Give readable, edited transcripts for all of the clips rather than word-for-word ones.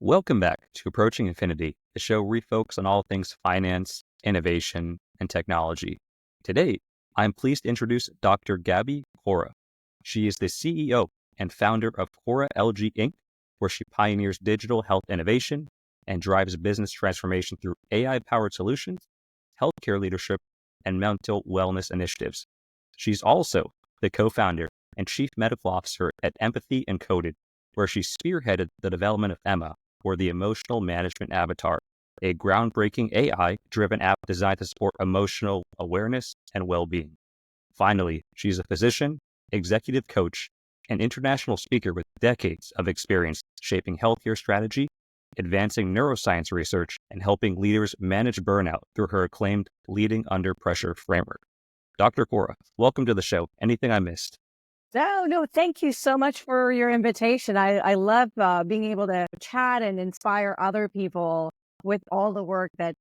Welcome back to Approaching Infinity, the show where we focus on all things finance, innovation, and technology. Today, I'm pleased to introduce Dr. Gaby Cora. She is the CEO and founder of CoraLG Inc, where she pioneers digital health innovation and drives business transformation through AI-powered solutions, healthcare leadership, and mental wellness initiatives. She's also the co-founder and chief medical officer at Empathy Encoded, where she spearheaded the development of EMA, or the Emotional Management Avatar, a groundbreaking AI-driven app designed to support emotional awareness and well-being. Finally, she's a physician, executive coach, and international speaker with decades of experience shaping healthcare strategy, advancing neuroscience research, and helping leaders manage burnout through her acclaimed Leading Under Pressure framework. Dr. Cora, welcome to the show. Anything I missed? No, thank you so much for your invitation. I love being able to chat and inspire other people with all the work that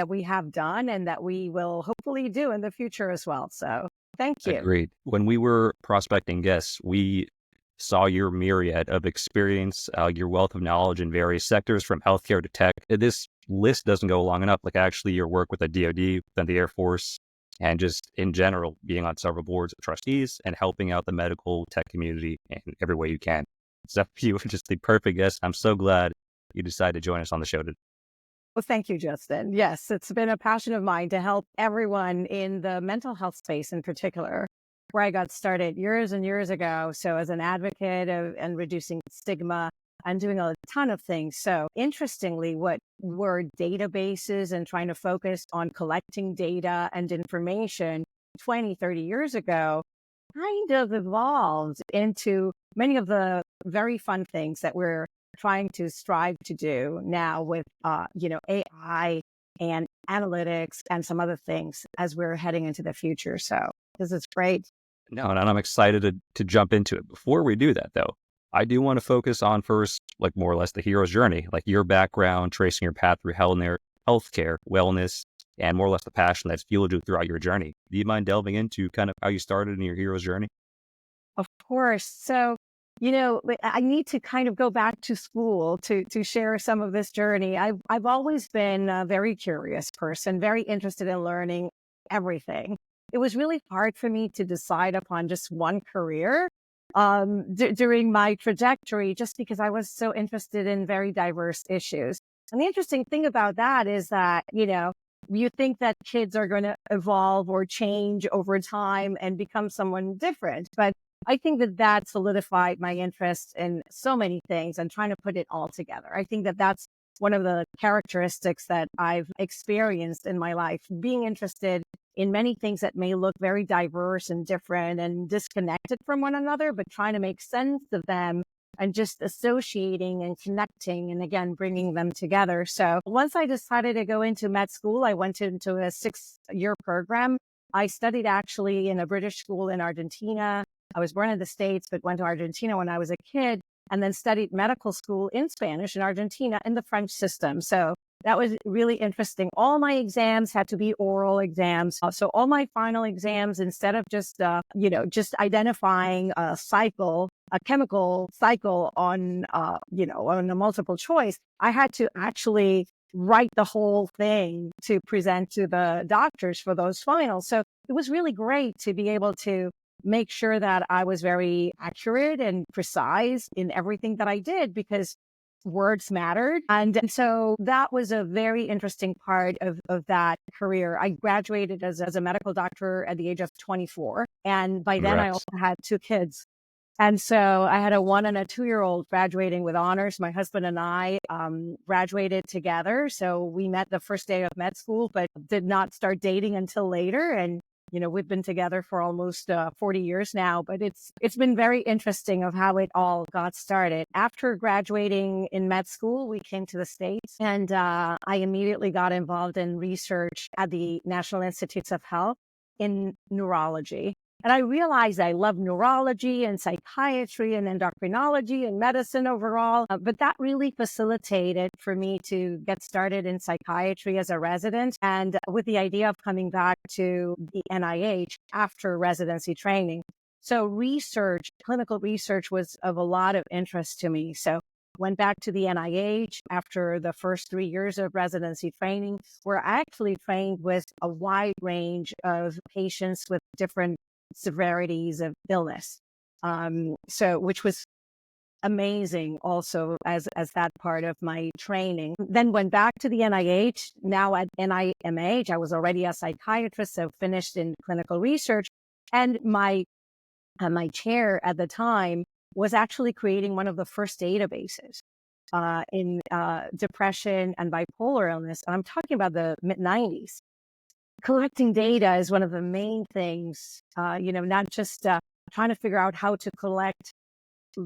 we have done and that we will hopefully do in the future as well. So thank you. Agreed. When we were prospecting guests, we saw your myriad of experience, your wealth of knowledge in various sectors from healthcare to tech. This list doesn't go long enough. Like actually your work with the DoD, then the Air Force, and just in general, being on several boards of trustees and helping out the medical tech community in every way you can. So you were just the perfect guest. I'm so glad you decided to join us on the show today. Well, thank you, Justin. Yes, it's been a passion of mine to help everyone in the mental health space in particular, where I got started years and years ago. So as an advocate and reducing stigma, I'm doing a ton of things. So interestingly, what were databases and trying to focus on collecting data and information 20, 30 years ago kind of evolved into many of the very fun things that we're trying to strive to do now with, AI and analytics and some other things as we're heading into the future. So this is great. No, and I'm excited to jump into it. Before we do that, though, I do want to focus on first, like more or less the hero's journey, like your background, tracing your path through healthcare, wellness, and more or less the passion that's fueled you throughout your journey. Do you mind delving into kind of how you started in your hero's journey? Of course. So, I need to kind of go back to school to share some of this journey. I've always been a very curious person, very interested in learning everything. It was really hard for me to decide upon just one career during my trajectory, just because I was so interested in very diverse issues. And the interesting thing about that is that, you think that kids are going to evolve or change over time and become someone different. But I think that solidified my interest in so many things and trying to put it all together. I think that that's one of the characteristics that I've experienced in my life, being interested in many things that may look very diverse and different and disconnected from one another, but trying to make sense of them and just associating and connecting and again, bringing them together. So once I decided to go into med school, I went into a 6-year program. I studied actually in a British school in Argentina. I was born in the States, but went to Argentina when I was a kid and then studied medical school in Spanish in Argentina in the French system. So that was really interesting. All my exams had to be oral exams. So all my final exams, instead of just identifying a chemical cycle on a multiple choice, I had to actually write the whole thing to present to the doctors for those finals. So it was really great to be able to make sure that I was very accurate and precise in everything that I did because words mattered. And so that was a very interesting part of that career. I graduated as a medical doctor at the age of 24. And by then I also had 2 kids. And so I had a 1 and a 2-year-old graduating with honors. My husband and I graduated together. So we met the first day of med school, but did not start dating until later. And we've been together for almost 40 years now, but it's been very interesting of how it all got started. After graduating in med school, we came to the States and I immediately got involved in research at the National Institutes of Health in neurology. And I realized I love neurology and psychiatry and endocrinology and medicine overall. But that really facilitated for me to get started in psychiatry as a resident and with the idea of coming back to the NIH after residency training. So research, clinical research was of a lot of interest to me. So went back to the NIH after the first 3 years of residency training, where I actually trained with a wide range of patients with different severities of illness. Which was amazing also as that part of my training. Then went back to the NIH, now at NIMH. I was already a psychiatrist, so finished in clinical research. And my chair at the time was actually creating one of the first databases in depression and bipolar illness. And I'm talking about the mid-90s. Collecting data is one of the main things, not just trying to figure out how to collect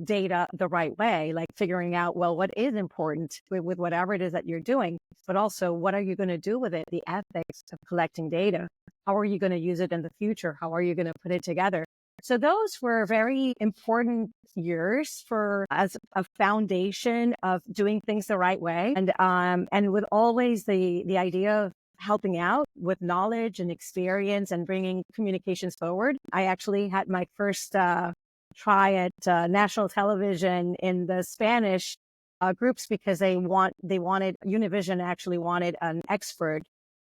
data the right way, like figuring out, well, what is important with whatever it is that you're doing, but also what are you going to do with it? The ethics of collecting data. How are you going to use it in the future? How are you going to put it together? So those were very important years as a foundation of doing things the right way. And with always the idea of helping out with knowledge and experience and bringing communications forward. I actually had my first try at national television in the Spanish groups because Univision actually wanted an expert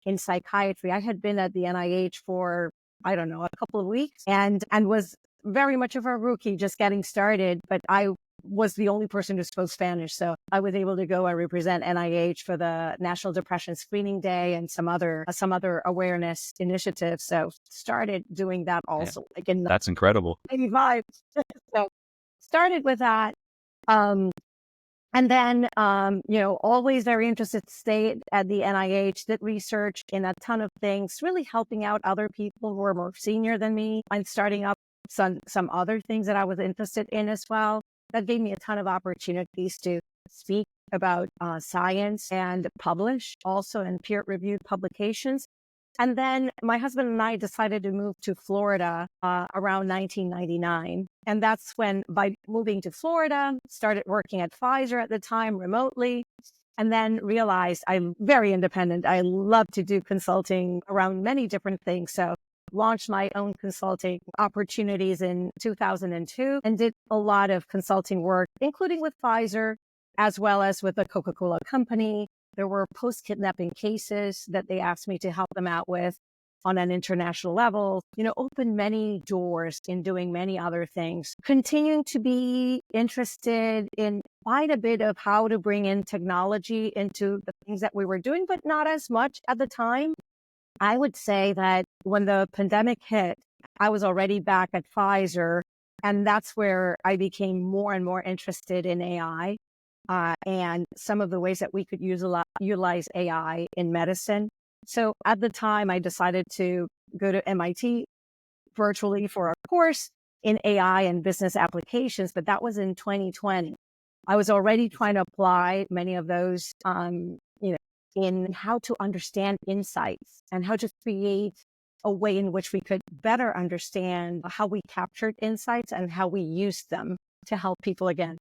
in psychiatry. I had been at the NIH for, I don't know, a couple of weeks and was very much of a rookie just getting started, but I was the only person who spoke Spanish. So I was able to go and represent NIH for the National Depression Screening Day and some other awareness initiatives. So started doing that also. Yeah, that's incredible. 85. So started with that. And then, always very interested, stayed at the NIH, did research in a ton of things, really helping out other people who are more senior than me and starting up some other things that I was interested in as well. That gave me a ton of opportunities to speak about science and publish also in peer-reviewed publications. And then my husband and I decided to move to Florida around 1999. And that's when, by moving to Florida, started working at Pfizer at the time remotely, and then realized I'm very independent. I love to do consulting around many different things. So launched my own consulting opportunities in 2002 and did a lot of consulting work, including with Pfizer, as well as with the Coca-Cola Company. There were post-kidnapping cases that they asked me to help them out with on an international level, opened many doors in doing many other things, continuing to be interested in quite a bit of how to bring in technology into the things that we were doing, but not as much at the time. I would say that when the pandemic hit, I was already back at Pfizer, and that's where I became more and more interested in AI and some of the ways that we could utilize AI in medicine. So at the time, I decided to go to MIT virtually for a course in AI and business applications, but that was in 2020. I was already trying to apply many of those in how to understand insights and how to create a way in which we could better understand how we captured insights and how we used them to help people again.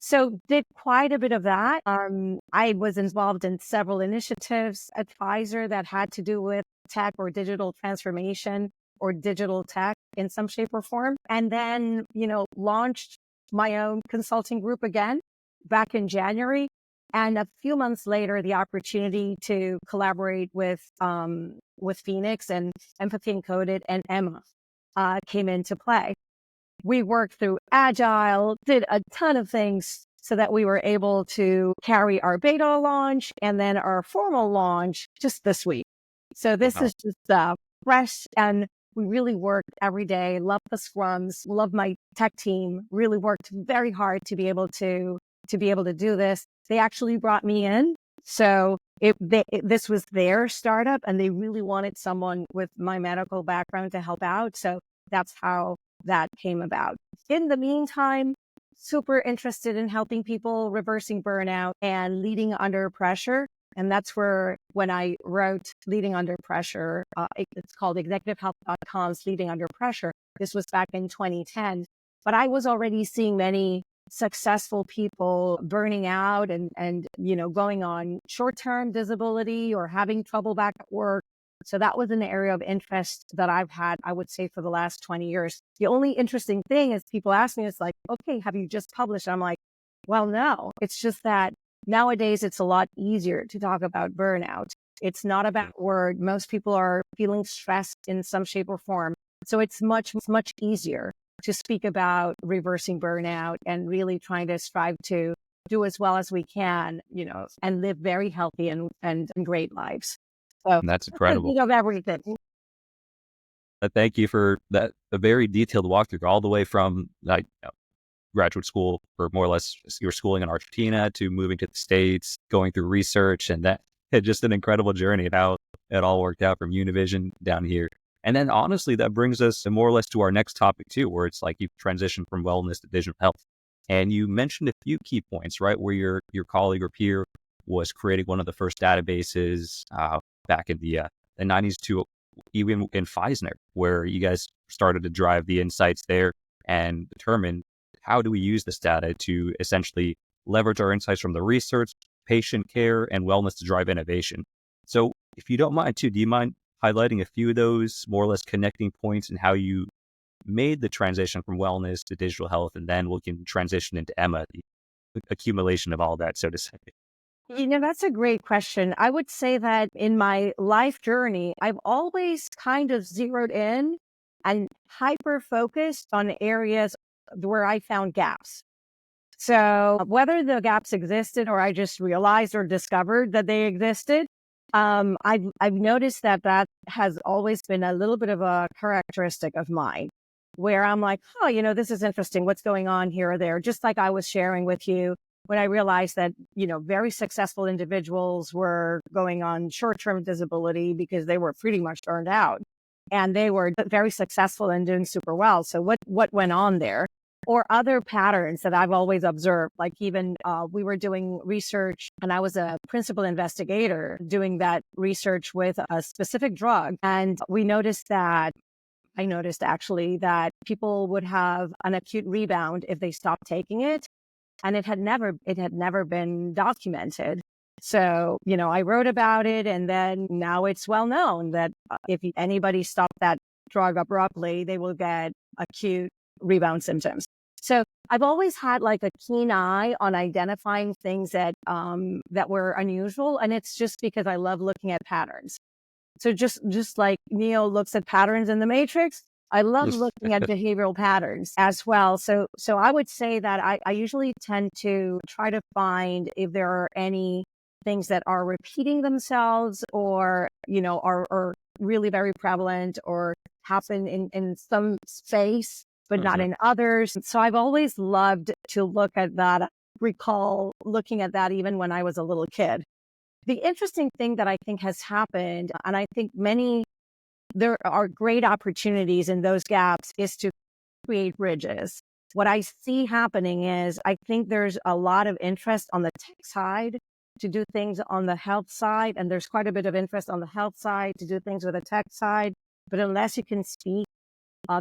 So did quite a bit of that. I was involved in several initiatives at Pfizer that had to do with tech or digital transformation or digital tech in some shape or form. And then, launched my own consulting group again back in January. And a few months later, the opportunity to collaborate with Phoenix and Empathy Encoded and EMA came into play. We worked through Agile, did a ton of things so that we were able to carry our beta launch and then our formal launch just this week. So this is just fresh, and we really worked every day. Love the scrums, love my tech team, really worked very hard to be able to do this. They actually brought me in. So this was their startup, and they really wanted someone with my medical background to help out. So that's how that came about. In the meantime, super interested in helping people reversing burnout and leading under pressure. And that's when I wrote Leading Under Pressure, it's called ExecutiveHealth.com's Leading Under Pressure. This was back in 2010. But I was already seeing many successful people burning out and going on short-term disability or having trouble back at work. So that was an area of interest that I've had, I would say, for the last 20 years. The only interesting thing is people ask me, it's like, okay, have you just published? I'm like, Well, no, it's just that nowadays it's a lot easier to talk about burnout. It's not a bad word. Most people are feeling stressed in some shape or form. So it's much easier to speak about reversing burnout and really trying to strive to do as well as we can, and live very healthy and great lives. So And that's that's a incredible. bit of everything. Thank you for that, a very detailed walkthrough all the way from like graduate school for more or less your schooling in Argentina to moving to the States, going through research, and that it's just an incredible journey of how it all worked out from Univision down here. And then honestly, that brings us more or less to our next topic too, where it's like you've transitioned from wellness to digital health. And you mentioned a few key points, right? Where your colleague or peer was creating one of the first databases back in the 90s to even in Pfizer, where you guys started to drive the insights there and determine how do we use this data to essentially leverage our insights from the research, patient care, and wellness to drive innovation. So if you don't mind too, do you mind highlighting a few of those more or less connecting points and how you made the transition from wellness to digital health, and then we can transition into EMA, the accumulation of all that, so to say. That's a great question. I would say that in my life journey, I've always kind of zeroed in and hyper focused on areas where I found gaps. So whether the gaps existed or I just realized or discovered that they existed, I've noticed that has always been a little bit of a characteristic of mine, where I'm like, oh, this is interesting. What's going on here or there? Just like I was sharing with you when I realized that, very successful individuals were going on short-term disability because they were pretty much burned out, and they were very successful and doing super well. So what went on there? Or other patterns that I've always observed, like even we were doing research and I was a principal investigator doing that research with a specific drug. And I noticed actually that people would have an acute rebound if they stopped taking it. And it had never been documented. So, I wrote about it, and then now it's well known that if anybody stopped that drug abruptly, they will get acute rebound symptoms. So I've always had like a keen eye on identifying things that were unusual, and it's just because I love looking at patterns. So just like Neo looks at patterns in the Matrix, I love looking at behavioral patterns as well. So I would say that I usually tend to try to find if there are any things that are repeating themselves or, are really very prevalent or happen in some space, but not in others. So I've always loved to look at that, recall looking at that even when I was a little kid. The interesting thing that I think has happened, and I think there are great opportunities in those gaps, is to create bridges. What I see happening is I think there's a lot of interest on the tech side to do things on the health side, and there's quite a bit of interest on the health side to do things with the tech side. But unless you can speak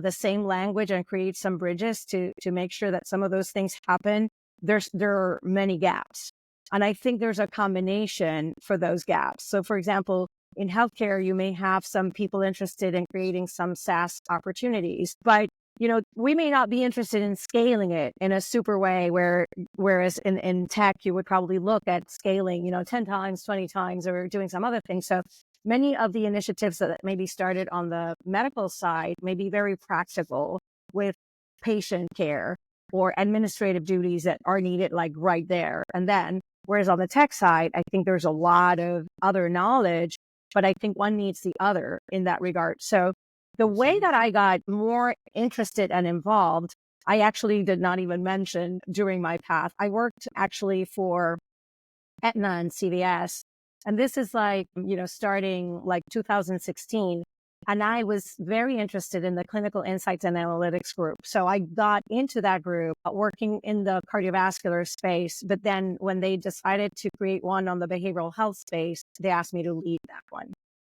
the same language and create some bridges to make sure that some of those things happen, there are many gaps. And I think there's a combination for those gaps. So for example, in healthcare, you may have some people interested in creating some SaaS opportunities, but we may not be interested in scaling it in a super way whereas in tech, you would probably look at scaling, 10 times, 20 times, or doing some other things. So many of the initiatives that maybe started on the medical side may be very practical with patient care or administrative duties that are needed like right there. And then, whereas on the tech side, I think there's a lot of other knowledge, but I think one needs the other in that regard. So the way that I got more interested and involved, I actually did not even mention during my path. I worked actually for Aetna and CVS. And this is like, starting like 2016. And I was very interested in the clinical insights and analytics group. So I got into that group working in the cardiovascular space. But then when they decided to create one on the behavioral health space, they asked me to lead that one.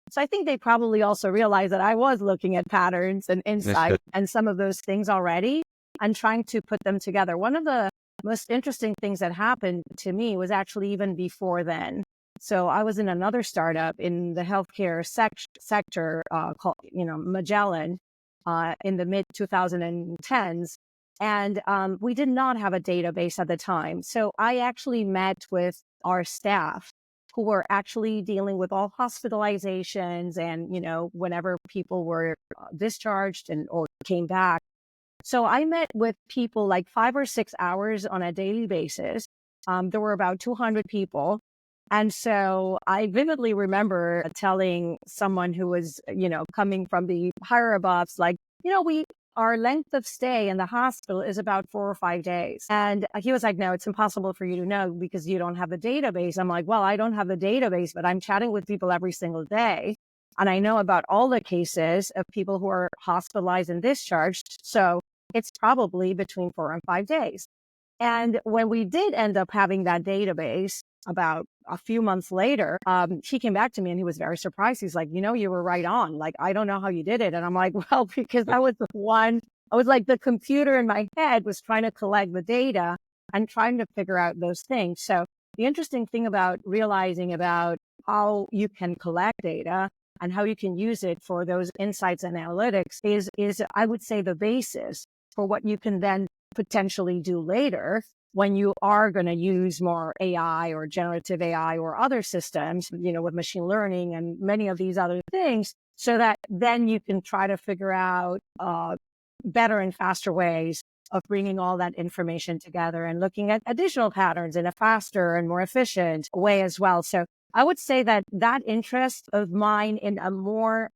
So I think they probably also realized that I was looking at patterns and insight and some of those things already and trying to put them together. One of the most interesting things that happened to me was actually even before then. So I was in another startup in the healthcare sector called, Magellan, in the mid 2010s. And we did not have a database at the time. So I actually met with our staff who were actually dealing with all hospitalizations and, whenever people were discharged and or came back. So I met with people like 5 or 6 hours on a daily basis. There were about 200 people. And so I vividly remember telling someone who was, coming from the higher abouts, like, our length of stay in the hospital is about 4 or 5 days. And he was like, no, it's impossible for you to know because you don't have the database. I'm like, well, I don't have the database, but I'm chatting with people every single day. And I know about all the cases of people who are hospitalized and discharged. So it's probably between 4 and 5 days. And when we did end up having that database about a few months later, he came back to me and he was very surprised. He's like, you were right on. Like, I don't know how you did it. And I'm like, well, because I was like the computer in my head was trying to collect the data and trying to figure out those things. So the interesting thing about realizing about how you can collect data and how you can use it for those insights and analytics is I would say the basis for what you can then potentially do later when you are going to use more AI or generative AI or other systems, with machine learning and many of these other things, so that then you can try to figure out better and faster ways of bringing all that information together and looking at additional patterns in a faster and more efficient way as well. So I would say that interest of mine in a more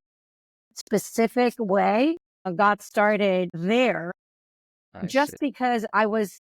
specific way got started there I see. just because I was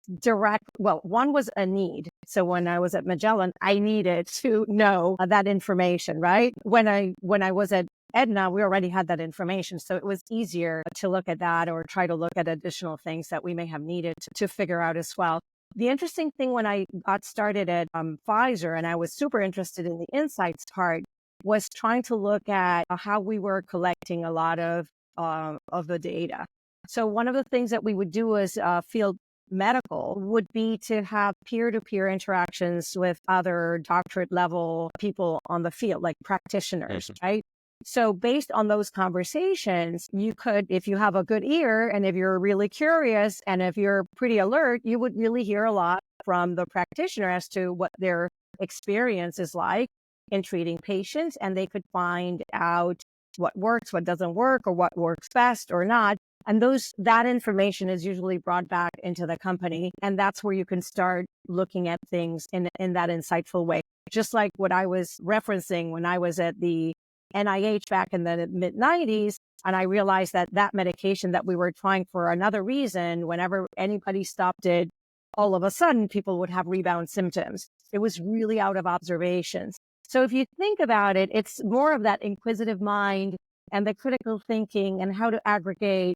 one was a need. So when I was at Magellan, I needed to know that information, right? When I was at Edna, we already had that information. So it was easier to look at that or try to look at additional things that we may have needed to figure out as well. The interesting thing when I got started at Pfizer and I was super interested in the insights part was trying to look at how we were collecting a lot of the data. So one of the things that we would do as field medical would be to have peer-to-peer interactions with other doctorate level people on the field, like practitioners, right? So based on those conversations, you could, if you have a good ear and if you're really curious and if you're pretty alert, you would really hear a lot from the practitioner as to what their experience is like in treating patients. And they could find out what works, what doesn't work, or what works best or not. And that information is usually brought back into the company. And that's where you can start looking at things in that insightful way. Just like what I was referencing when I was at the NIH back in the mid-90s, and I realized that medication that we were trying for another reason, whenever anybody stopped it, all of a sudden people would have rebound symptoms. It was really out of observations. So if you think about it, it's more of that inquisitive mind and the critical thinking and how to aggregate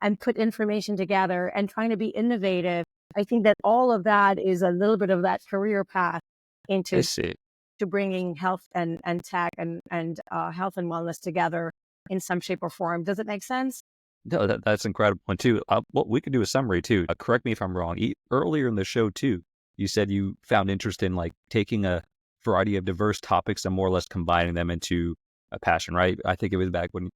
and put information together and trying to be innovative. I think that all of that is a little bit of that career path into to bringing health and tech and health and wellness together in some shape or form. Does it make sense? No, that's incredible. And too, what we could do a summary too. Correct me if I'm wrong. Earlier in the show too, you said you found interest in like taking a variety of diverse topics and more or less combining them into a passion, right? I think it was back when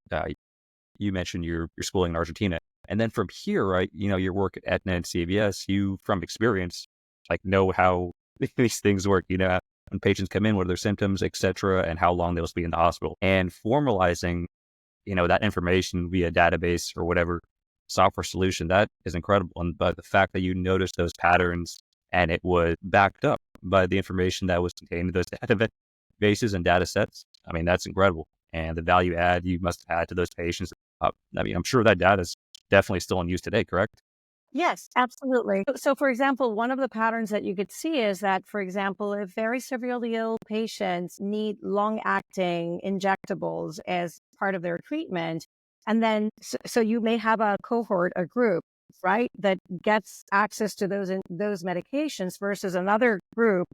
you mentioned your schooling in Argentina. And then from here, right, your work at Aetna and CVS, you, from experience, like know how these things work, when patients come in, what are their symptoms, et cetera, and how long they'll be in the hospital. And formalizing, that information via database or whatever software solution, that is incredible. But the fact that you noticed those patterns and it was backed up by the information that was contained in those databases and data sets, I mean, that's incredible. And the value add you must have had to those patients. I'm sure that data is definitely still in use today, correct? Yes, absolutely. So, for example, one of the patterns that you could see is that, for example, if very severely ill patients need long-acting injectables as part of their treatment, and then so you may have a cohort, a group, right, that gets access to those medications versus another group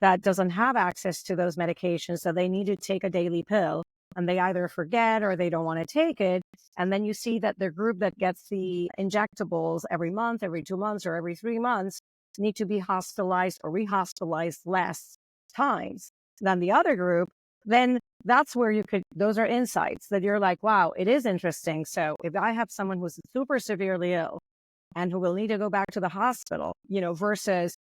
that doesn't have access to those medications, so they need to take a daily pill. And they either forget or they don't want to take it. And then you see that the group that gets the injectables every month, every 2 months, or every 3 months need to be hospitalized or rehospitalized less times than the other group. Then that's where those are insights that you're like, wow, it is interesting. So if I have someone who's super severely ill and who will need to go back to the hospital, versus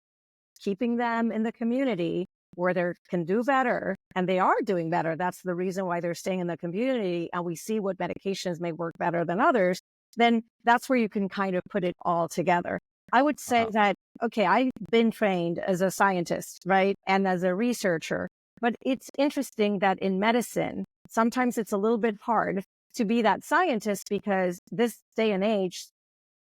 keeping them in the community where they can do better, and they are doing better. That's the reason why they're staying in the community, and we see what medications may work better than others. Then that's where you can kind of put it all together. I would say that, okay, I've been trained as a scientist, right? And as a researcher, but it's interesting that in medicine, sometimes it's a little bit hard to be that scientist, because this day and age,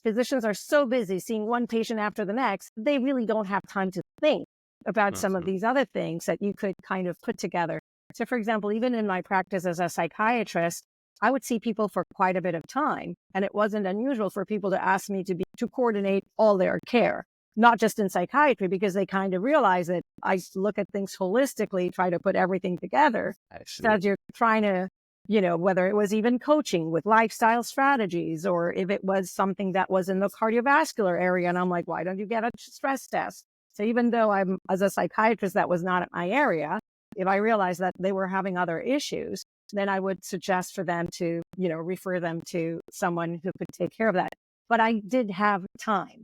physicians are so busy seeing one patient after the next, they really don't have time to think about some of these other things that you could kind of put together. So, for example, even in my practice as a psychiatrist, I would see people for quite a bit of time, and it wasn't unusual for people to ask me to coordinate all their care, not just in psychiatry, because they kind of realize that I look at things holistically, try to put everything together. So as you're trying to, whether it was even coaching with lifestyle strategies, or if it was something that was in the cardiovascular area, and I'm like, why don't you get a stress test? So even though I'm, as a psychiatrist, that was not my area, if I realized that they were having other issues, then I would suggest for them to, refer them to someone who could take care of that. But I did have time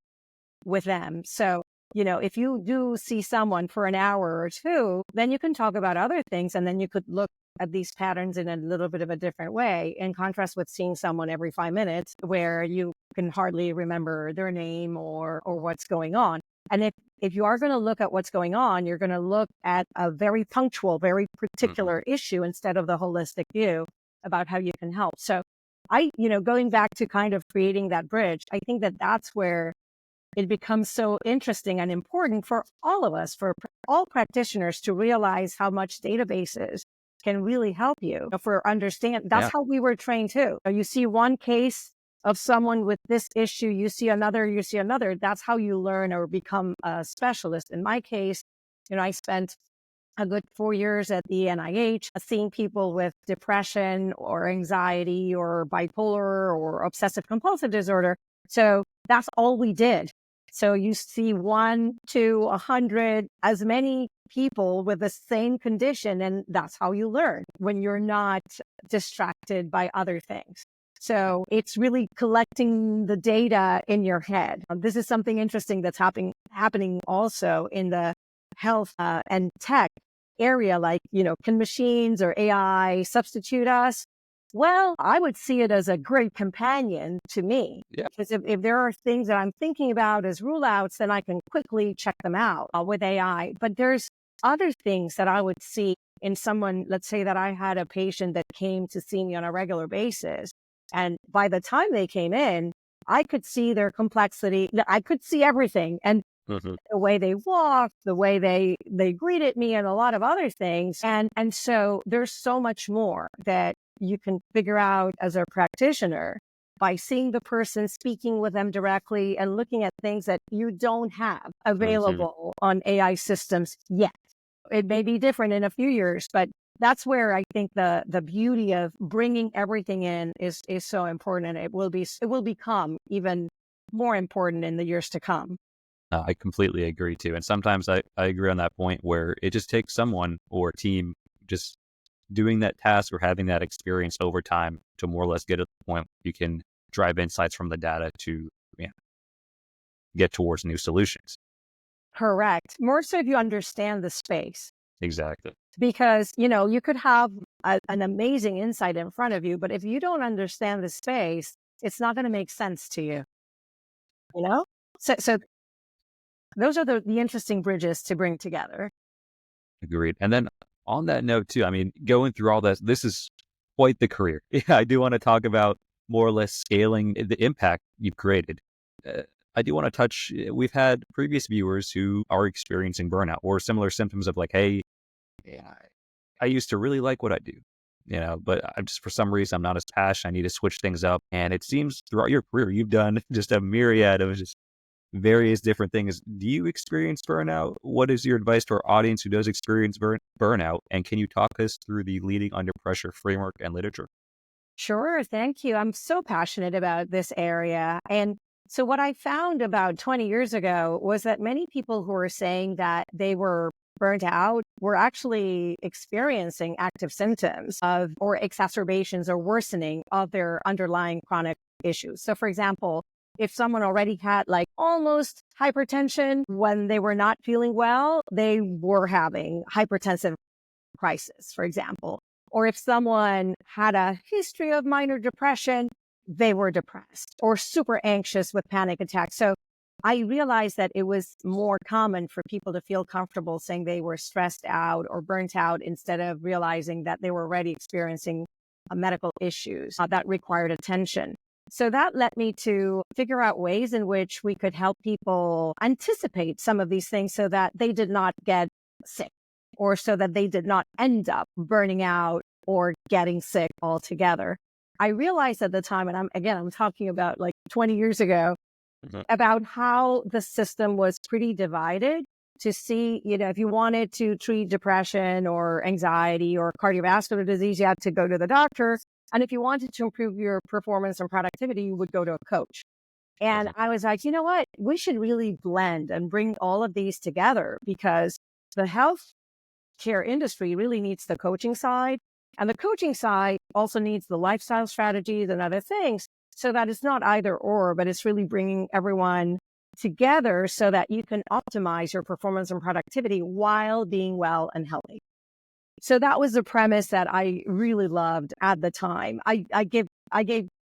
with them. So, if you do see someone for an hour or two, then you can talk about other things, and then you could look at these patterns in a little bit of a different way, in contrast with seeing someone every 5 minutes where you can hardly remember their name or what's going on. And if you are going to look at what's going on, you're going to look at a very punctual, very particular issue instead of the holistic view about how you can help. So going back to kind of creating that bridge, I think that that's where it becomes so interesting and important for all of us, for all practitioners, to realize how much databases can really help you That's how we were trained too. You see one case of someone with this issue, you see another. That's how you learn or become a specialist. In my case, I spent a good 4 years at the NIH seeing people with depression or anxiety or bipolar or obsessive compulsive disorder. So that's all we did. So you see 1 to 100, as many people with the same condition, and that's how you learn when you're not distracted by other things. So it's really collecting the data in your head. This is something interesting that's happening also in the health and tech area. Like, can machines or AI substitute us? Well, I would see it as a great companion to me. Yeah. Because if there are things that I'm thinking about as rule outs, then I can quickly check them out with AI. But there's other things that I would see in someone. Let's say that I had a patient that came to see me on a regular basis. And by the time they came in, I could see their complexity. I could see everything. And the way they walked, the way they greeted me, and a lot of other things. And so there's so much more that you can figure out as a practitioner by seeing the person, speaking with them directly, and looking at things that you don't have available on AI systems yet. It may be different in a few years, but that's where I think the beauty of bringing everything in is so important, and it will become even more important in the years to come. I completely agree too. And sometimes I agree on that point where it just takes someone or a team just doing that task or having that experience over time to more or less get to the point you can drive insights from the data to get towards new solutions. Correct. More so if you understand the space. Exactly. Because, you could have an amazing insight in front of you, but if you don't understand the space, it's not going to make sense to you. So those are the interesting bridges to bring together. Agreed. And then on that note too, I mean, going through all this is quite the career. Yeah, I do want to talk about more or less scaling the impact you've created. I do want to touch, we've had previous viewers who are experiencing burnout or similar symptoms of like, hey, I used to really like what I do, but I'm just, for some reason, I'm not as passionate. I need to switch things up. And it seems throughout your career, you've done just a myriad of just various different things. Do you experience burnout? What is your advice to our audience who does experience burnout? And can you talk us through the Leading Under Pressure framework and literature? Sure. Thank you. I'm so passionate about this area. And so what I found about 20 years ago was that many people who were saying that they were burnt out were actually experiencing active symptoms or exacerbations or worsening of their underlying chronic issues. So for example, if someone already had like almost hypertension when they were not feeling well, they were having hypertensive crisis, for example. Or if someone had a history of minor depression, they were depressed or super anxious with panic attacks. So I realized that it was more common for people to feel comfortable saying they were stressed out or burnt out instead of realizing that they were already experiencing medical issues that required attention. So that led me to figure out ways in which we could help people anticipate some of these things so that they did not get sick or so that they did not end up burning out or getting sick altogether. I realized at the time, and I'm talking about like 20 years ago, about how the system was pretty divided to see, if you wanted to treat depression or anxiety or cardiovascular disease, you had to go to the doctor. And if you wanted to improve your performance and productivity, you would go to a coach. And I was like, you know what? We should really blend and bring all of these together because the health care industry really needs the coaching side. And the coaching side also needs the lifestyle strategies and other things so that it's not either or, but it's really bringing everyone together so that you can optimize your performance and productivity while being well and healthy. So that was the premise that I really loved at the time. I gave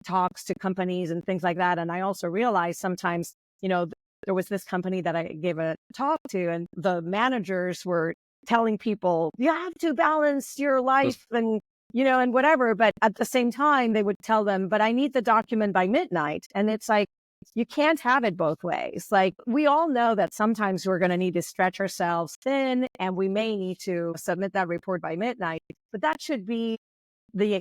talks to companies and things like that. And I also realized sometimes, there was this company that I gave a talk to and the managers were telling people, you have to balance your life and whatever. But at the same time, they would tell them, but I need the document by midnight. And it's like, you can't have it both ways. Like we all know that sometimes we're going to need to stretch ourselves thin and we may need to submit that report by midnight, but that should be the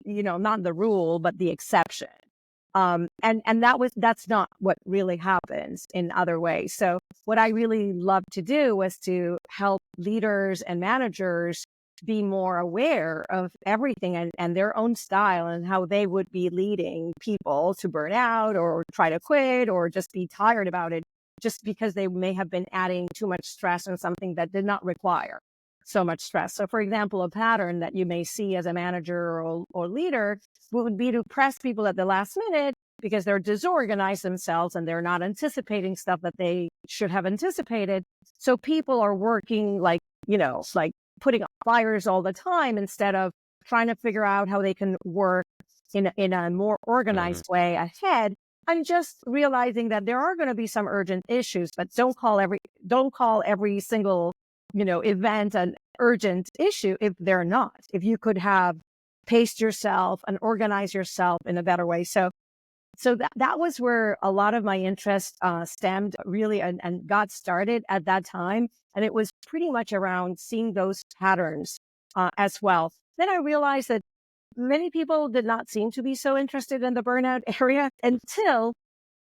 not the rule, but the exception. And that's not what really happens in other ways. So what I really love to do was to help leaders and managers be more aware of everything and their own style and how they would be leading people to burn out or try to quit or just be tired about it just because they may have been adding too much stress on something that did not require so much stress. So for example, a pattern that you may see as a manager or leader would be to press people at the last minute because they're disorganized themselves and they're not anticipating stuff that they should have anticipated. So people are working like putting up fires all the time instead of trying to figure out how they can work in a more organized way ahead. And just realizing that there are going to be some urgent issues, but don't call every single event an urgent issue if they're not. If you could have paced yourself and organize yourself in a better way. So that was where a lot of my interest stemmed really and got started at that time. And it was pretty much around seeing those patterns as well. Then I realized that many people did not seem to be so interested in the burnout area until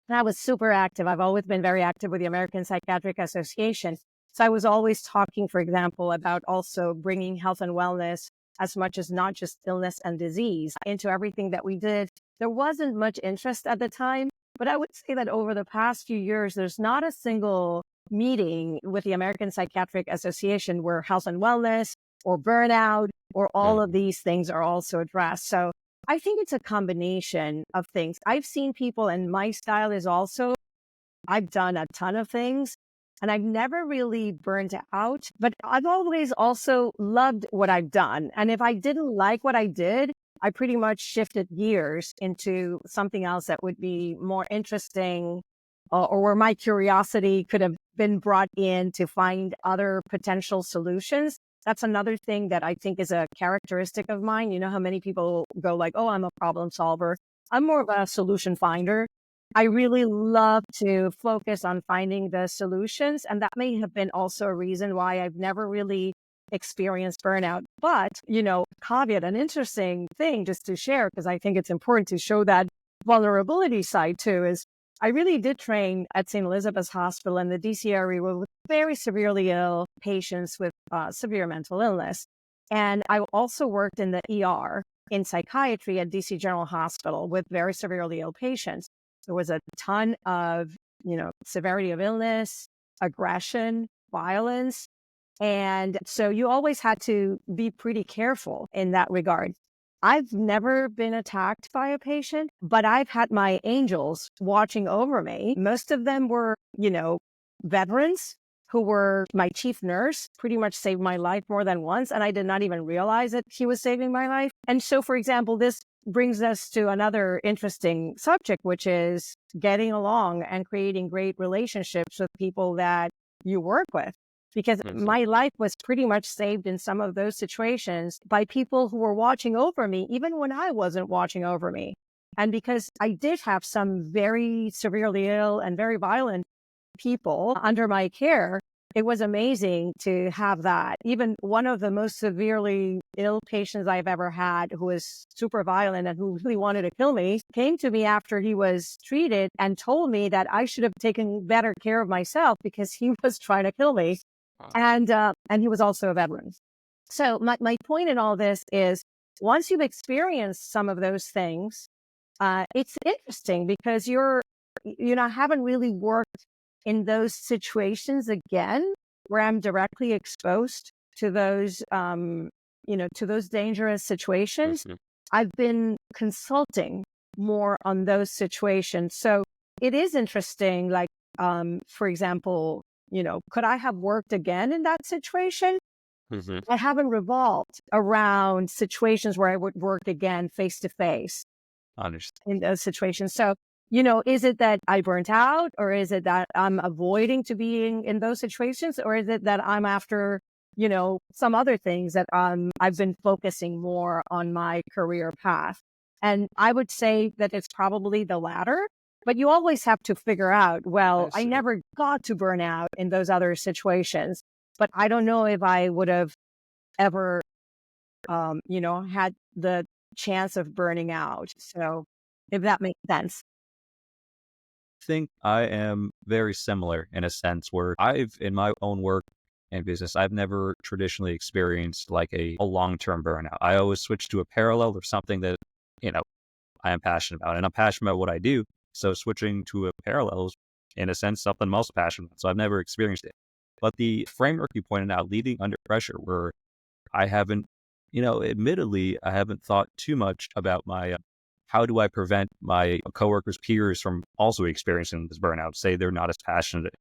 I was super active. I've always been very active with the American Psychiatric Association. So I was always talking, for example, about also bringing health and wellness as much as not just illness and disease into everything that we did. There wasn't much interest at the time, but I would say that over the past few years, there's not a single meeting with the American Psychiatric Association where health and wellness or burnout or all of these things are also addressed. So I think it's a combination of things. I've seen people, and my style is also, I've done a ton of things and I've never really burned out, but I've always also loved what I've done. And if I didn't like what I did, I pretty much shifted gears into something else that would be more interesting or where my curiosity could have been brought in to find other potential solutions. That's another thing that I think is a characteristic of mine. You know how many people go like, oh, I'm a problem solver. I'm more of a solution finder. I really love to focus on finding the solutions. And that may have been also a reason why I've never really experienced burnout. But, caveat, an interesting thing just to share, because I think it's important to show that vulnerability side too, is I really did train at St. Elizabeth's Hospital in the DC area with very severely ill patients with severe mental illness. And I also worked in the ER in psychiatry at DC General Hospital with very severely ill patients. There was a ton of, severity of illness, aggression, violence. And so you always had to be pretty careful in that regard. I've never been attacked by a patient, but I've had my angels watching over me. Most of them were, veterans who were my chief nurse, pretty much saved my life more than once. And I did not even realize that he was saving my life. And so, for example, this brings us to another interesting subject, which is getting along and creating great relationships with people that you work with. Because my life was pretty much saved in some of those situations by people who were watching over me, even when I wasn't watching over me. And because I did have some very severely ill and very violent people under my care, it was amazing to have that. Even one of the most severely ill patients I've ever had, who was super violent and who really wanted to kill me, came to me after he was treated and told me that I should have taken better care of myself because he was trying to kill me. And he was also a veteran. So my point in all this is, once you've experienced some of those things, it's interesting because haven't really worked in those situations again, where I'm directly exposed to those, to those dangerous situations. I've been consulting more on those situations. So it is interesting, like, for example, could I have worked again in that situation? I haven't revolved around situations where I would work again face to face in those situations. So, is it that I burnt out, or is it that I'm avoiding to being in those situations, or is it that I'm after, some other things that I've been focusing more on my career path? And I would say that it's probably the latter. But you always have to figure out, well, I never got to burn out in those other situations, but I don't know if I would have ever, had the chance of burning out. So if that makes sense. I think I am very similar in a sense where in my own work and business, I've never traditionally experienced like a long-term burnout. I always switch to a parallel or something that, I am passionate about, and I'm passionate about what I do. So switching to a parallel is, in a sense, something I'm also passionate about. So I've never experienced it. But the framework you pointed out, leading under pressure, where I haven't, admittedly, I haven't thought too much about my, how do I prevent my coworkers, peers from also experiencing this burnout? Say they're not as passionate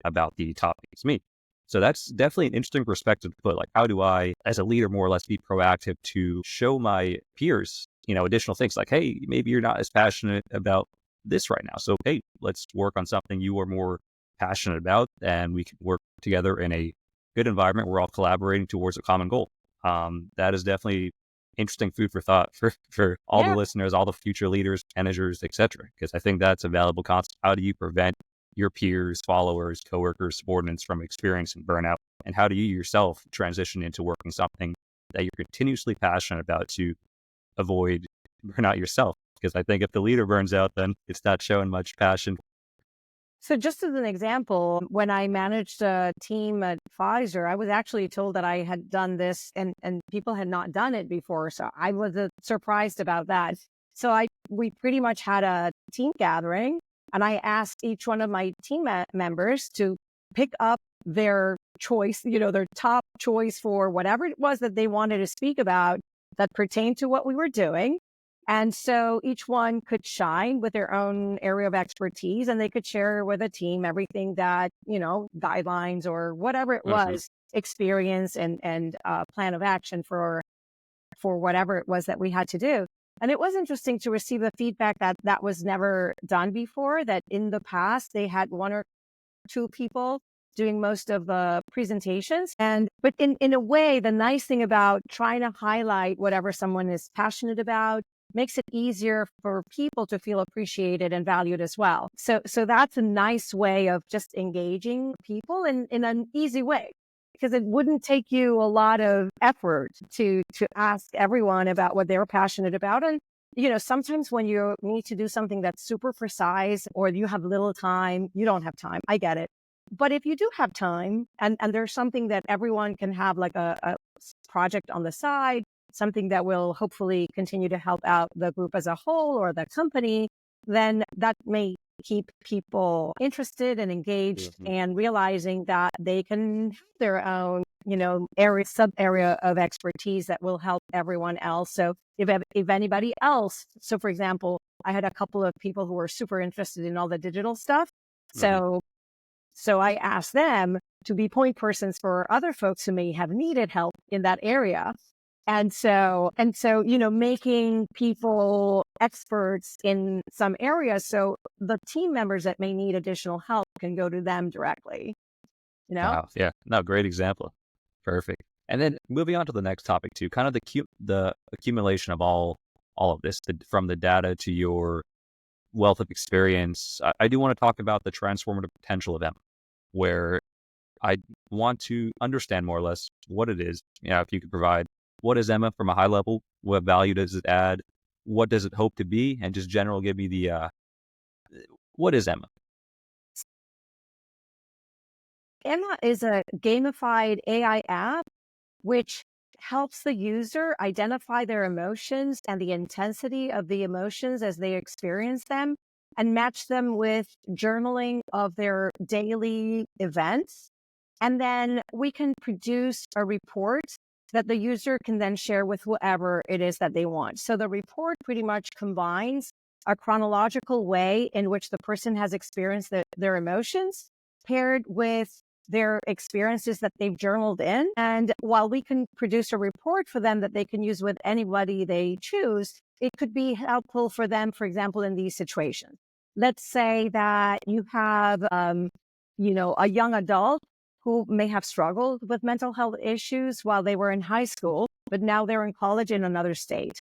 about the topic as me. So that's definitely an interesting perspective to put. Like, how do I, as a leader, more or less be proactive to show my peers, additional things like, hey, maybe you're not as passionate about this right now. So, hey, let's work on something you are more passionate about, and we can work together in a good environment. We're all collaborating towards a common goal. That is definitely interesting food for thought for all the listeners, all the future leaders, managers, etc. Because I think that's a valuable concept. How do you prevent your peers, followers, coworkers, subordinates from experiencing burnout? And how do you yourself transition into working something that you're continuously passionate about to avoid burnout yourself? Because I think if the leader burns out, then it's not showing much passion. So just as an example, when I managed a team at Pfizer, I was actually told that I had done this and people had not done it before. So I was surprised about that. So we pretty much had a team gathering, and I asked each one of my team members to pick up their choice, their top choice for whatever it was that they wanted to speak about that pertained to what we were doing. And so each one could shine with their own area of expertise, and they could share with a team everything that, guidelines or whatever it was, experience and plan of action for whatever it was that we had to do. And it was interesting to receive the feedback that was never done before, that in the past they had one or two people doing most of the presentations. But in a way, the nice thing about trying to highlight whatever someone is passionate about makes it easier for people to feel appreciated and valued as well. So that's a nice way of just engaging people in an easy way, because it wouldn't take you a lot of effort to ask everyone about what they're passionate about. And, sometimes when you need to do something that's super precise, or you have little time, you don't have time. I get it. But if you do have time and there's something that everyone can have, like a project on the side, something that will hopefully continue to help out the group as a whole or the company, then that may keep people interested and engaged and realizing that they can have their own sub area of expertise that will help everyone else. So if anybody else, so for example, I had a couple of people who were super interested in all the digital stuff. Mhm. So I asked them to be point persons for other folks who may have needed help in that area. And so, making people experts in some areas. So the team members that may need additional help can go to them directly, you know? Wow. Yeah. No, great example. Perfect. And then moving on to the next topic too, kind of the accumulation of all of this, from the data to your wealth of experience. I do want to talk about the transformative potential of Emma, where I want to understand more or less what it is. If you could provide, what is Emma from a high level? What value does it add? What does it hope to be? And just general, give me the what is Emma? Emma is a gamified AI app which helps the user identify their emotions and the intensity of the emotions as they experience them and match them with journaling of their daily events. And then we can produce a report that the user can then share with whoever it is that they want. So the report pretty much combines a chronological way in which the person has experienced their emotions paired with their experiences that they've journaled in. And while we can produce a report for them that they can use with anybody they choose, it could be helpful for them, for example, in these situations. Let's say that you have, a young adult who may have struggled with mental health issues while they were in high school, but now they're in college in another state.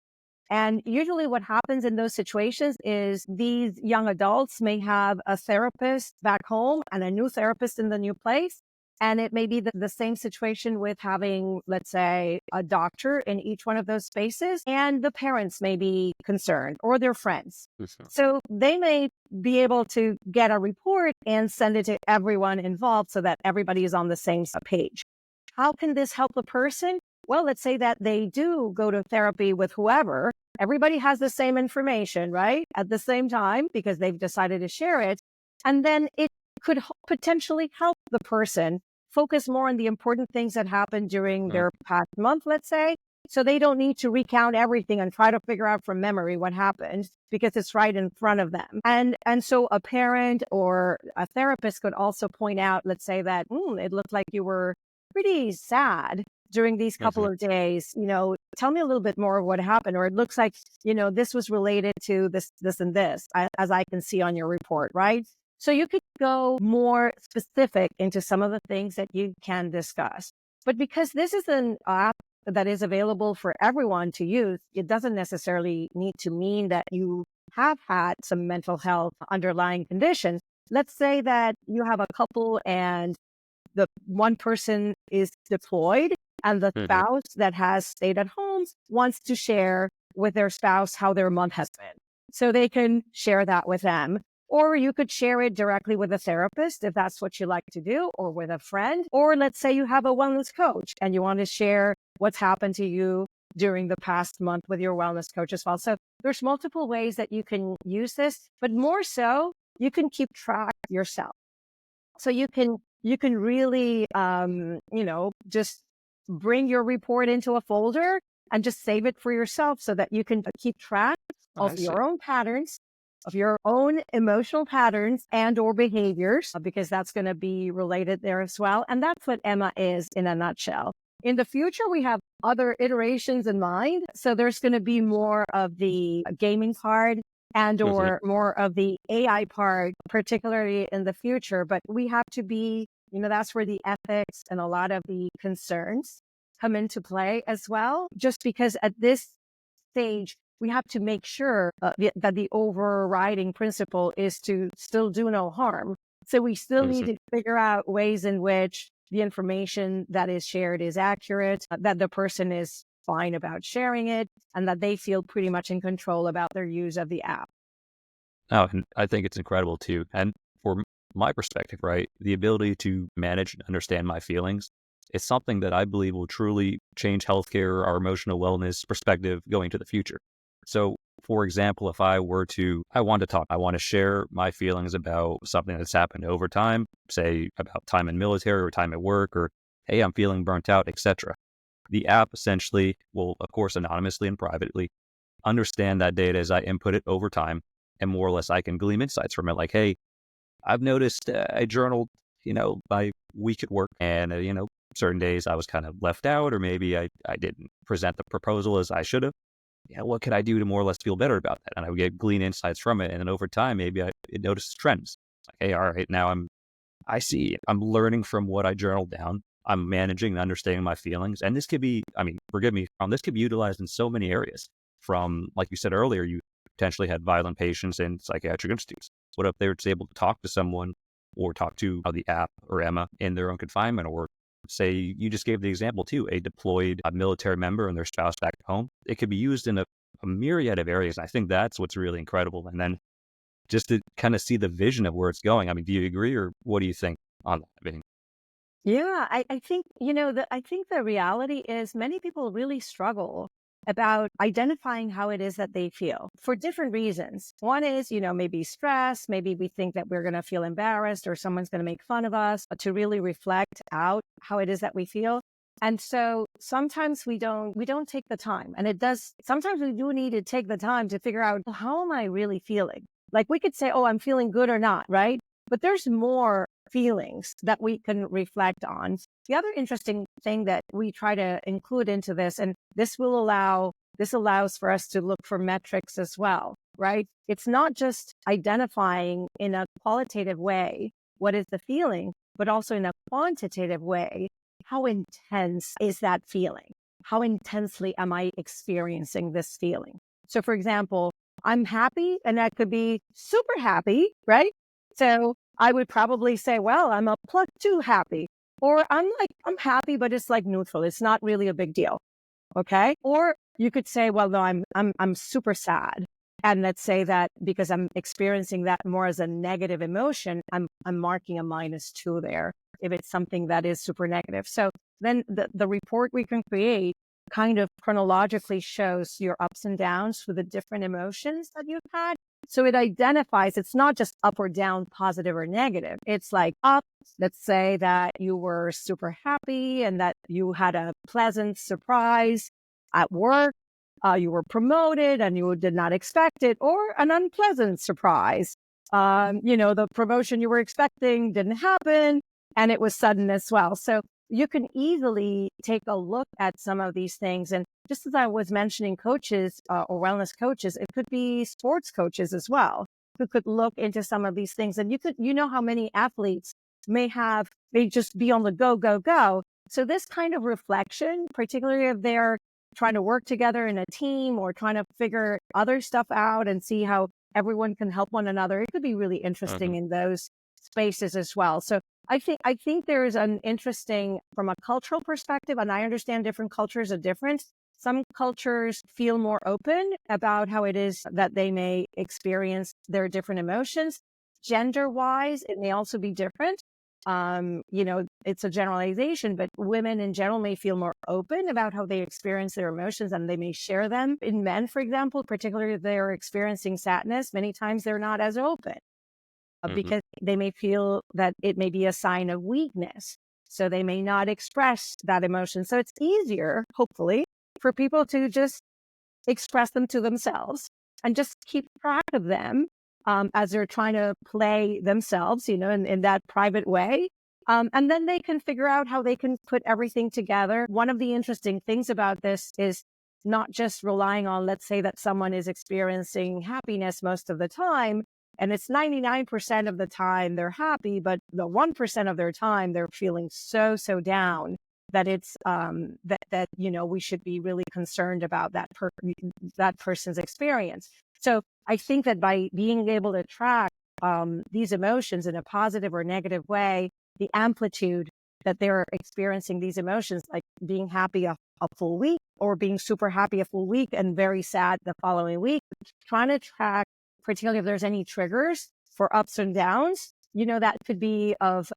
And usually what happens in those situations is these young adults may have a therapist back home and a new therapist in the new place. And it may be the same situation with having, let's say, a doctor in each one of those spaces, and the parents may be concerned or their friends. Mhm. So they may be able to get a report and send it to everyone involved so that everybody is on the same page. How can this help a person? Well, let's say that they do go to therapy with whoever. Everybody has the same information, right? At the same time, because they've decided to share it. And then it could potentially help the person focus more on the important things that happened during Mhm. their past month, let's say. So they don't need to recount everything and try to figure out from memory what happened because it's right in front of them. And so a parent or a therapist could also point out, let's say that it looked like you were pretty sad during these couple Mhm. of days. Tell me a little bit more of what happened. Or it looks like, this was related to this, and this, as I can see on your report, right? So you could go more specific into some of the things that you can discuss. But because this is an app that is available for everyone to use, it doesn't necessarily need to mean that you have had some mental health underlying conditions. Let's say that you have a couple and the one person is deployed and the Mhm. spouse that has stayed at home wants to share with their spouse how their month has been. So they can share that with them. Or you could share it directly with a therapist if that's what you like to do, or with a friend. Or let's say you have a wellness coach and you want to share what's happened to you during the past month with your wellness coach as well. So there's multiple ways that you can use this, but more so, you can keep track yourself. So you can really, just bring your report into a folder and just save it for yourself so that you can keep track I of see. your own patterns, of your own emotional patterns and or behaviors, because that's going to be related there as well. And that's what Emma is in a nutshell. In the future, we have other iterations in mind. So there's going to be more of the gaming part and Mhm. or more of the AI part, particularly in the future. But we have to be, that's where the ethics and a lot of the concerns come into play as well, just because at this stage, we have to make sure that the overriding principle is to still do no harm. So we still need Mhm. to figure out ways in which the information that is shared is accurate, that the person is fine about sharing it, and that they feel pretty much in control about their use of the app. Oh, and I think it's incredible too. And for my perspective, right, the ability to manage and understand my feelings is something that I believe will truly change healthcare, our emotional wellness perspective going to the future. So, for example, if I want to talk, I want to share my feelings about something that's happened over time, say about time in military or time at work, or hey, I'm feeling burnt out, etc. The app essentially will, of course, anonymously and privately understand that data as I input it over time, and more or less I can glean insights from it. Like, hey, I've noticed I journaled, my week at work, and certain days I was kind of left out, or maybe I didn't present the proposal as I should have. Yeah, what could I do to more or less feel better about that? And I would get glean insights from it, and then over time, maybe it notices trends. Like, hey, all right, now I see I'm learning from what I journaled down. I'm managing and understanding my feelings, and this could be, I mean, forgive me, this could be utilized in so many areas. From, like you said earlier, you potentially had violent patients in psychiatric institutes. What if they were able to talk to someone or talk to the app or Emma in their own confinement, or say you just gave the example too, a deployed military member and their spouse back home. It could be used in a myriad of areas. I think that's what's really incredible. And then just to kind of see the vision of where it's going. I mean, do you agree, or what do you think on that? I mean, Yeah, I think, I think the reality is many people really struggle about identifying how it is that they feel for different reasons. One is, maybe stress, maybe we think that we're going to feel embarrassed or someone's going to make fun of us, to really reflect out how it is that we feel. And so sometimes we don't take the time, and sometimes we do need to take the time to figure out, well, how am I really feeling? Like, we could say, oh, I'm feeling good or not, right? But there's more feelings that we can reflect on. The other interesting thing that we try to include into this, and this allows for us to look for metrics as well, right? It's not just identifying in a qualitative way what is the feeling, but also in a quantitative way, how intense is that feeling? How intensely am I experiencing this feeling? So, for example, I'm happy, and that could be super happy, right? So I would probably say, well, I'm a +2 happy, or I'm happy, but it's like neutral. It's not really a big deal. Okay. Or you could say, well, no, I'm super sad. And let's say that because I'm experiencing that more as a negative emotion, I'm marking a -2 there if it's something that is super negative. So then the report we can create kind of chronologically shows your ups and downs for the different emotions that you've had. So it identifies, it's not just up or down, positive or negative. It's like up, let's say that you were super happy and that you had a pleasant surprise at work. You were promoted and you did not expect it, or an unpleasant surprise. The promotion you were expecting didn't happen, and it was sudden as well. So you can easily take a look at some of these things. And just as I was mentioning coaches or wellness coaches, it could be sports coaches as well, who could look into some of these things. And how many athletes may just be on the go, go, go. So this kind of reflection, particularly if they're trying to work together in a team or trying to figure other stuff out and see how everyone can help one another, it could be really interesting in those spaces as well. So I think there is an interesting, from a cultural perspective, and I understand different cultures are different. Some cultures feel more open about how it is that they may experience their different emotions. Gender-wise, it may also be different. It's a generalization, but women in general may feel more open about how they experience their emotions, and they may share them. In men, for example, particularly if they're experiencing sadness, many times they're not as open. Because they may feel that it may be a sign of weakness. So they may not express that emotion. So it's easier, hopefully, for people to just express them to themselves and just keep track of them as they're trying to play themselves, in that private way. And then they can figure out how they can put everything together. One of the interesting things about this is not just relying on, let's say that someone is experiencing happiness most of the time, and it's 99% of the time they're happy, but the 1% of their time they're feeling so down that it's that we should be really concerned about that person's experience. So I think that by being able to track these emotions in a positive or negative way, the amplitude that they're experiencing these emotions, like being happy a full week or being super happy a full week and very sad the following week, trying to track, particularly if there's any triggers for ups and downs, that could be of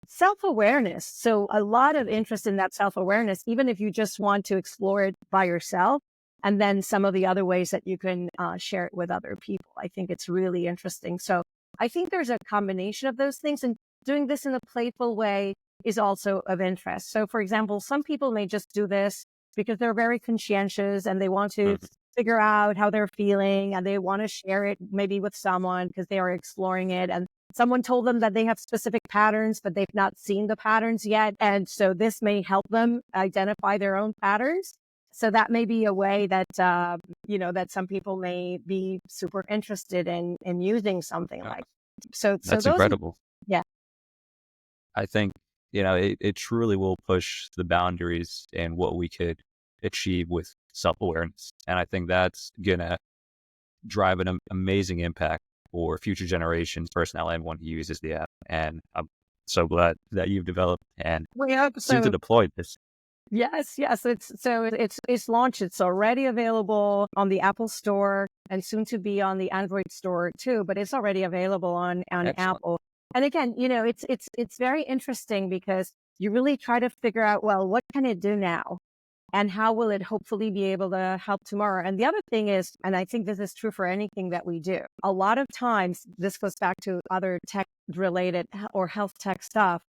self-awareness. So a lot of interest in that self-awareness, even if you just want to explore it by yourself, and then some of the other ways that you can share it with other people. I think it's really interesting. So I think there's a combination of those things, and doing this in a playful way, is also of interest. So, for example, some people may just do this because they're very conscientious and they want to figure out how they're feeling and they want to share it maybe with someone because they are exploring it. And someone told them that they have specific patterns, but they've not seen the patterns yet. And so this may help them identify their own patterns. So that may be a way that, that some people may be super interested in using something like. So That's those, incredible. yeah. I think, it truly will push the boundaries and what we could achieve with self-awareness. And I think that's going to drive an amazing impact for future generations, personnel, everyone who uses the app. And I'm so glad that you've developed and soon to deploy this. Yes. It's launched. It's already available on the Apple Store and soon to be on the Android store too, but it's already available on Apple. And again, it's very interesting because you really try to figure out, well, what can it do now? And how will it hopefully be able to help tomorrow? And the other thing is, and I think this is true for anything that we do, a lot of times, this goes back to other tech related or health tech stuff,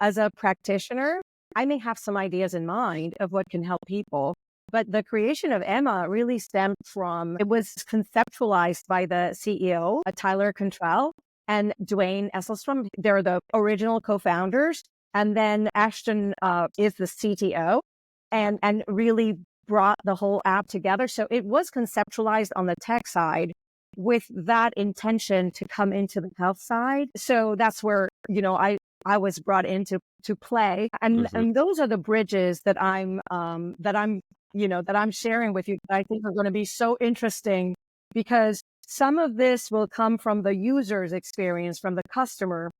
as a practitioner, I may have some ideas in mind of what can help people. But the creation of Emma really stemmed from, it was conceptualized by the CEO, Tyler Cantrell, and Dwayne Esselstrom. They're the original co-founders. And then Ashton is the CTO. And really brought the whole app together. So it was conceptualized on the tech side with that intention to come into the health side. So that's where, I was brought into to play. And those are the bridges that I'm sharing with you that I think are going to be so interesting because some of this will come from the user's experience, from the customer.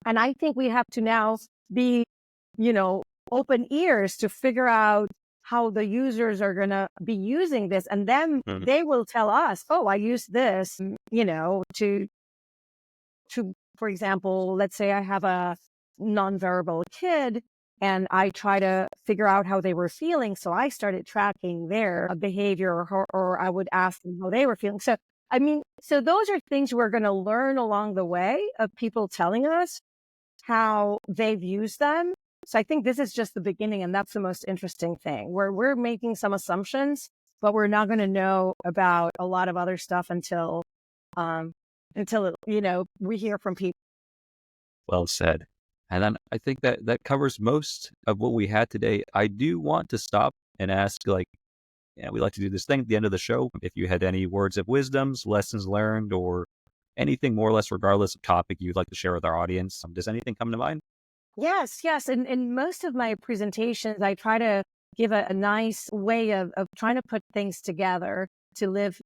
And I think we have to now be, open ears to figure out how the users are going to be using this. And then they will tell us, oh, I use this, to, for example, let's say I have a nonverbal kid and I try to figure out how they were feeling. So I started tracking their behavior or I would ask them how they were feeling. So, so those are things we're going to learn along the way of people telling us how they've used them. So I think this is just the beginning, and that's the most interesting thing. We're making some assumptions, but we're not going to know about a lot of other stuff until we hear from people. Well said. And then I think that covers most of what we had today. I do want to stop and ask, we like to do this thing at the end of the show. If you had any words of wisdoms, lessons learned, or anything more or less, regardless of topic you'd like to share with our audience, does anything come to mind? Yes. In most of my presentations, I try to give a nice way of trying to put things together to live,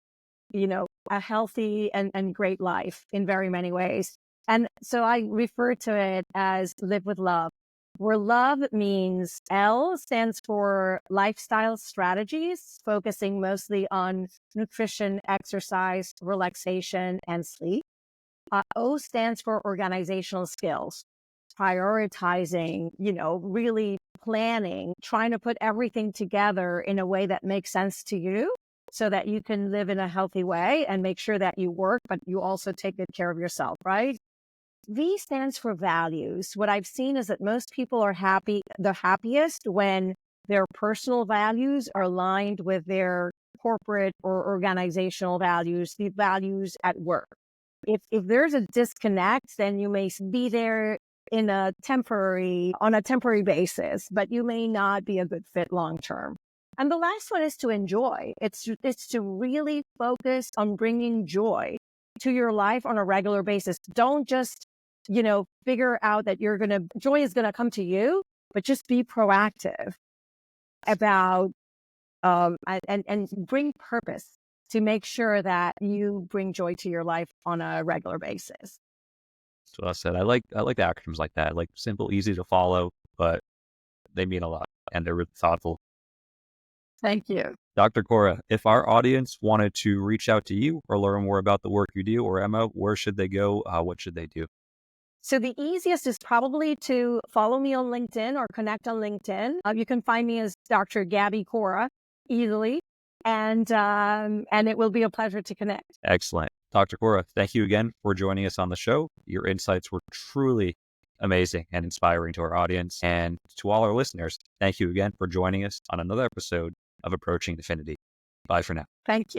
a healthy and great life in very many ways. And so I refer to it as live with love, where love means L stands for lifestyle strategies, focusing mostly on nutrition, exercise, relaxation, and sleep. O stands for organizational skills, prioritizing, really planning, trying to put everything together in a way that makes sense to you so that you can live in a healthy way and make sure that you work, but you also take good care of yourself, right? V stands for values. What I've seen is that most people are the happiest when their personal values are aligned with their corporate or organizational values, the values at work. If there's a disconnect, then you may be there on a temporary basis, but you may not be a good fit long term. And the last one is to enjoy. It's to really focus on bringing joy to your life on a regular basis. Don't just, figure out that joy is going to come to you, but just be proactive about, and bring purpose to make sure that you bring joy to your life on a regular basis. So I said, I like the acronyms like that, like simple, easy to follow, but they mean a lot and they're really thoughtful. Thank you. Dr. Cora, if our audience wanted to reach out to you or learn more about the work you do or Emma, where should they go? What should they do? So the easiest is probably to follow me on LinkedIn or connect on LinkedIn. You can find me as Dr. Gaby Cora easily, and it will be a pleasure to connect. Excellent. Dr. Cora, thank you again for joining us on the show. Your insights were truly amazing and inspiring to our audience. And to all our listeners, thank you again for joining us on another episode of Approaching Infinity. Bye for now. Thank you.